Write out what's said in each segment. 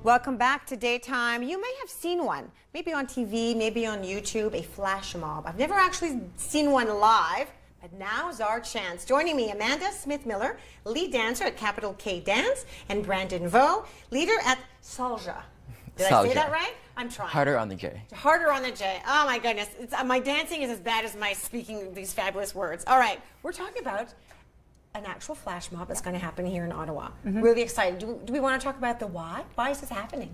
Welcome back to Daytime. You may have seen one, maybe on TV, maybe on YouTube, a flash mob. I've never actually seen one live, but now's our chance. Joining me, Amanda Smith-Millar, lead dancer at Kapital K-Dance, and Brandon Vo, leader at Salja. Did I say that right? I'm trying. Harder on the J. Harder on the J. Oh my goodness. My dancing is as bad as my speaking these fabulous words. All right, we're talking about an actual flash mob that's going to happen here in Ottawa. Really excited. Do we want to talk about the why? Why is this happening?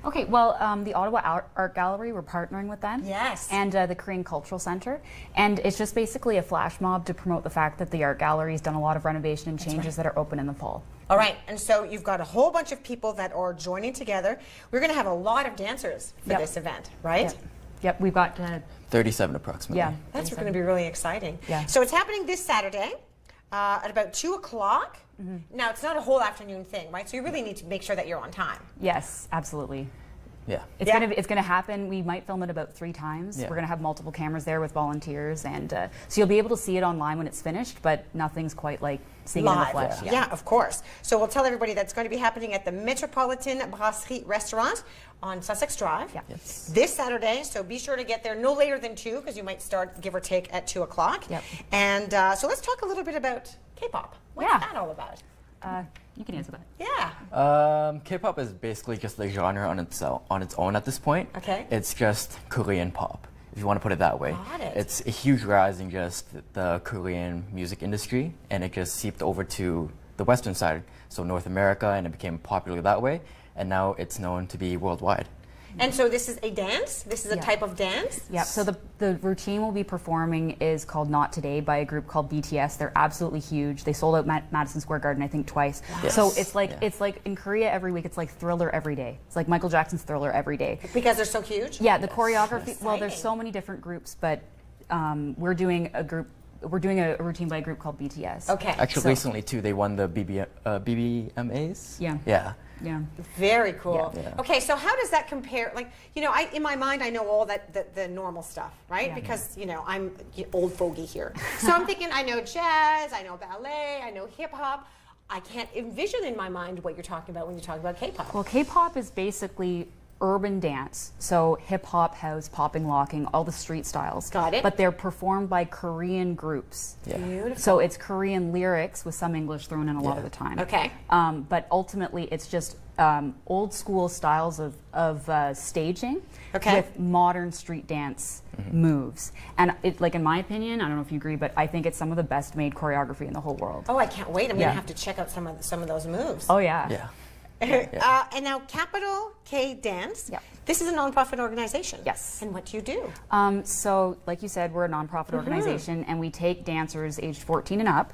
Okay, well, the Ottawa Art Gallery, we're partnering with them. Yes. And the Korean Cultural Center. And it's just basically a flash mob to promote the fact that the art gallery has done a lot of renovation and changes that are open in the fall. All right, and so you've got a whole bunch of people that are joining together. We're going to have a lot of dancers for this event, right? Yep, we've got 37 approximately. Yeah, that's going to be really exciting. Yeah. So it's happening this Saturday at about 2 o'clock. Now, it's not a whole afternoon thing, right? So you really need to make sure that you're on time. Yes, absolutely. Yeah. It's gonna happen. We might film it about 3 times. Yeah. We're gonna have multiple cameras there with volunteers, and so you'll be able to see it online when it's finished, but nothing's quite like seeing it in the flesh. Yeah, of course. So we'll tell everybody that's going to be happening at the Metropolitan Brasserie Restaurant on Sussex Drive this Saturday. So be sure to get there no later than 2, because you might start, give or take, at 2 o'clock. Yep. And so let's talk a little bit about K-pop. What's that all about? You can answer that. Yeah. K-pop is basically just a genre on its own at this point. Okay. It's just Korean pop, if you want to put it that way. Got it. It's a huge rise in just the Korean music industry, and it just seeped over to the Western side, so North America, and it became popular that way. And now it's known to be worldwide. And so this is a dance? This is a type of dance? Yeah, so the routine we'll be performing is called Not Today by a group called BTS. They're absolutely huge. They sold out Madison Square Garden, I think, twice. Yes. So it's like in Korea every week, it's like Thriller every day. It's like Michael Jackson's Thriller every day. Because they're so huge? Yeah, the choreography, well, there's so many different groups, but we're doing a routine by a group called BTS. Okay. Actually, recently, too, they won the BBMAs. Yeah. Yeah. Yeah. Very cool. Yeah. Okay, so how does that compare? Like, you know, in my mind, I know all the normal stuff, right? Because, you know, I'm old fogey here. So I'm thinking, I know jazz, I know ballet, I know hip hop. I can't envision in my mind what you're talking about when you talk about K-pop. Well, K-pop is basically urban dance. So hip hop, house, popping, locking, all the street styles. Got it. But they're performed by Korean groups. Yeah. Beautiful. So it's Korean lyrics with some English thrown in a lot of the time. Okay. But ultimately, it's just old school styles of staging with modern street dance moves. And it, like, in my opinion, I don't know if you agree, but I think it's some of the best made choreography in the whole world. Oh, I can't wait. I'm going to have to check out some of those moves. Oh yeah. Yeah. And now Kapital K-Dance, this is a nonprofit organization. Yes. And what do you do? So, like you said, we're a nonprofit organization, and we take dancers aged 14 and up,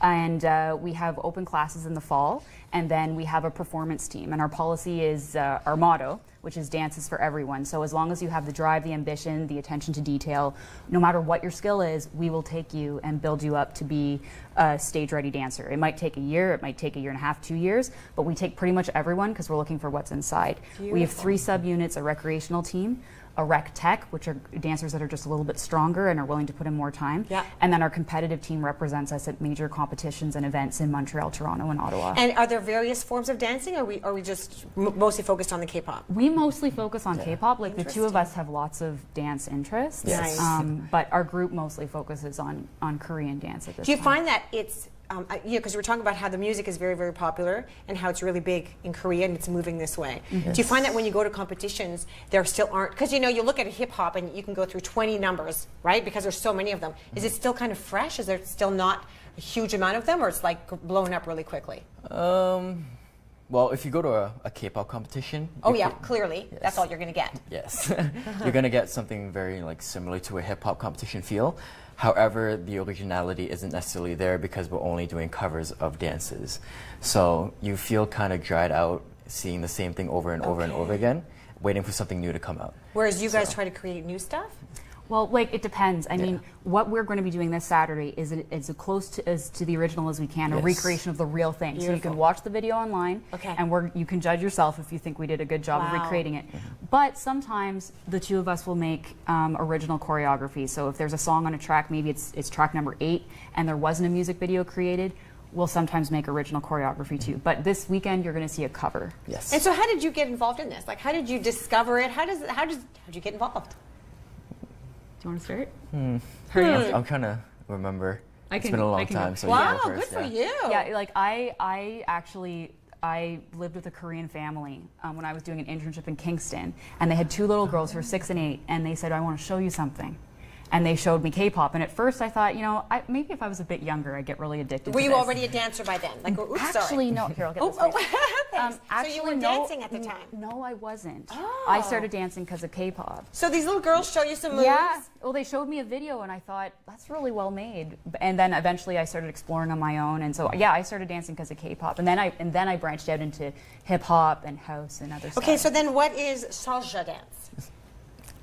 and we have open classes in the fall, and then we have a performance team. And our policy is, our motto, which is dance is for everyone. So as long as you have the drive, the ambition, the attention to detail, no matter what your skill is, we will take you and build you up to be a stage-ready dancer. It might take a year, it might take a year and a half, 2 years, but we take pretty much everyone because we're looking for what's inside. Beautiful. We have 3 subunits, a recreational team, a rec tech, which are dancers that are just a little bit stronger and are willing to put in more time. Yeah. And then our competitive team represents us at major competitions and events in Montreal, Toronto, and Ottawa. And are there various forms of dancing, or are we just mostly focused on the K-pop? We mostly focus on K-pop. Like, the 2 of us have lots of dance interests. Yes. But our group mostly focuses on Korean dance at this time. Do you find that it's because we're talking about how the music is very, very popular and how it's really big in Korea and it's moving this way. Do you find that when you go to competitions, there still aren't, because, you know, you look at hip hop and you can go through 20 numbers, right? Because there's so many of them. Is it still kind of fresh? Is there still not a huge amount of them, or it's like blown up really quickly? Well, if you go to a K-pop competition... Oh yeah, clearly. Yes. That's all you're going to get. Yes. You're going to get something very similar to a hip-hop competition feel. However, the originality isn't necessarily there because we're only doing covers of dances. So you feel kind of dried out seeing the same thing over and over and over again, waiting for something new to come out. Whereas you guys try to create new stuff? Well, like, it depends. I mean, what we're going to be doing this Saturday is as close to the original as we can, a recreation of the real thing. Beautiful. So you can watch the video online, and you can judge yourself if you think we did a good job of recreating it. But sometimes the 2 of us will make original choreography. So if there's a song on a track, maybe it's track number 8, and there wasn't a music video created, we'll sometimes make original choreography too. But this weekend, you're going to see a cover. Yes. And so how did you get involved in this? Like, how did you discover it? How'd you get involved? Do you want to start? I'm trying to remember. It's been a long time. So wow, you go first, good for you. Yeah, like I actually lived with a Korean family when I was doing an internship in Kingston, and they had 2 little girls who were 6 and 8, and they said, I want to show you something. And they showed me K-pop, and at first I thought, you know, maybe if I was a bit younger, I'd get really addicted to this. Were you already a dancer by then? Like, oops, actually, sorry. no. Here, I'll get this right. So you were dancing at the time? No, I wasn't. Oh. I started dancing because of K-pop. So these little girls show you some moves? Yeah. Well, they showed me a video, and I thought, that's really well made. And then eventually I started exploring on my own, and so yeah, I started dancing because of K-pop, and then I branched out into hip hop and house and other stuff. Okay, so then what is Salja dance?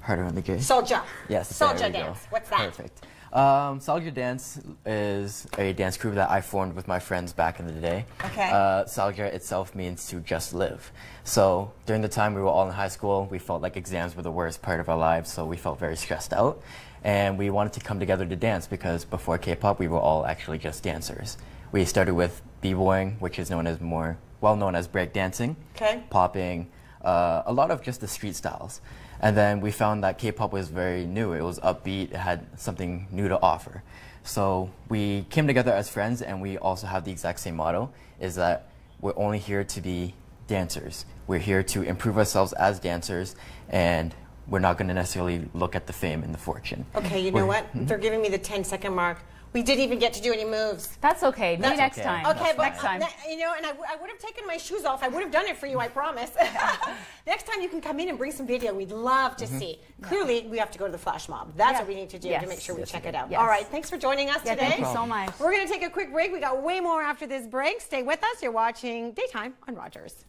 Harder on the K. Salja. Yes. Salja dance. What's that? Perfect. Salja Dance is a dance group that I formed with my friends back in the day. Okay. Salja itself means to just live. So during the time we were all in high school, we felt like exams were the worst part of our lives, so we felt very stressed out. And we wanted to come together to dance because before K-pop, we were all actually just dancers. We started with b-boying, which is well known as breakdancing, popping, a lot of just the street styles. And then we found that K-pop was very new. It was upbeat. It had something new to offer. So we came together as friends, and we also have the exact same motto, is that we're only here to be dancers. We're here to improve ourselves as dancers, and we're not going to necessarily look at the fame and the fortune. Okay, you know what? They're giving me the 10-second mark. We didn't even get to do any moves. That's okay. Maybe next okay. time. Okay, but next time. you know, and I would have taken my shoes off. I would have done it for you, I promise. Next time you can come in and bring some video. We'd love to see. Clearly, we have to go to the flash mob. That's what we need to do to make sure we check it out. All right, thanks for joining us today. Thank you so much. We're going to take a quick break. We got way more after this break. Stay with us. You're watching Daytime on Rogers.